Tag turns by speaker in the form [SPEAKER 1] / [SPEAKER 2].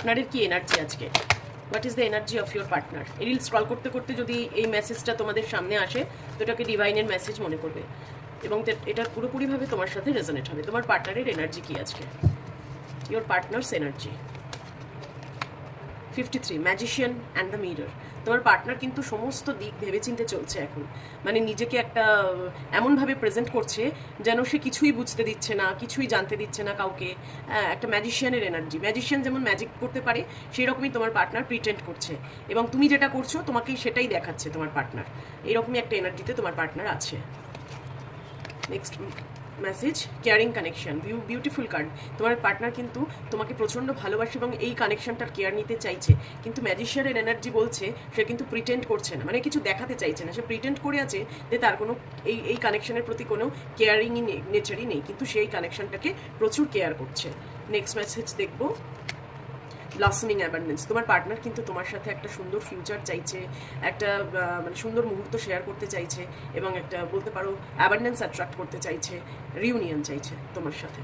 [SPEAKER 1] আপনাদের কি এনার্জি আজকে? What is the energy of your partner? Reel scroll করতে করতে যদি এই মেসেজটা তোমাদের সামনে আসে তো এটাকে ডিভাইনের মেসেজ মনে করবে এবং এটা পুরোপুরিভাবে তোমার সাথে রেজোনেট হবে। তোমার পার্টনারের এনার্জি কি আজকে? Your partners energy 53 magician and the mirror. তোমার পার্টনার কিন্তু সমস্ত দিক ভেবেচিন্তে চলছে এখন, মানে নিজেকে একটা এমনভাবে প্রেজেন্ট করছে যেন সে কিছুই বুঝতে দিচ্ছে না, কিছুই জানতে দিচ্ছে না কাউকে। একটা ম্যাজিশিয়ানের এনার্জি। ম্যাজিশিয়ান যেমন ম্যাজিক করতে পারে সেই রকমই তোমার পার্টনার প্রিটেন্ড করছে এবং তুমি যেটা করছো তোমাকেই সেটাই দেখাচ্ছে তোমার পার্টনার। এইরকমই একটা এনার্জিতে তোমার পার্টনার আছে। Next message, caring connection, beautiful card. তোমার পার্টনার কিন্তু তোমাকে প্রচণ্ড ভালোবাসে এবং এই কানেকশনটার কেয়ার নিতে চাইছে, কিন্তু ম্যাজিশিয়ানের এনার্জি বলছে সে কিন্তু প্রিটেন্ড করছে না, মানে কিছু দেখাতে চাইছে না, সে প্রিটেন্ড করে আছে যে তার কোনো এই কানেকশনের প্রতি কোনো কেয়ারিংই নেচারই নেই, কিন্তু সেই কানেকশনটাকে প্রচুর কেয়ার করছে। নেক্সট মেসেজ দেখবো, ব্লসমিং অ্যাবান্ডেন্স। তোমার পার্টনার কিন্তু তোমার সাথে একটা সুন্দর ফিউচার চাইছে, একটা মানে সুন্দর মুহূর্ত শেয়ার করতে চাইছে এবং একটা বলতে পারো অ্যাবান্ডেন্স অ্যাট্রাক্ট করতে চাইছে, রিউনিয়ন চাইছে তোমার সাথে।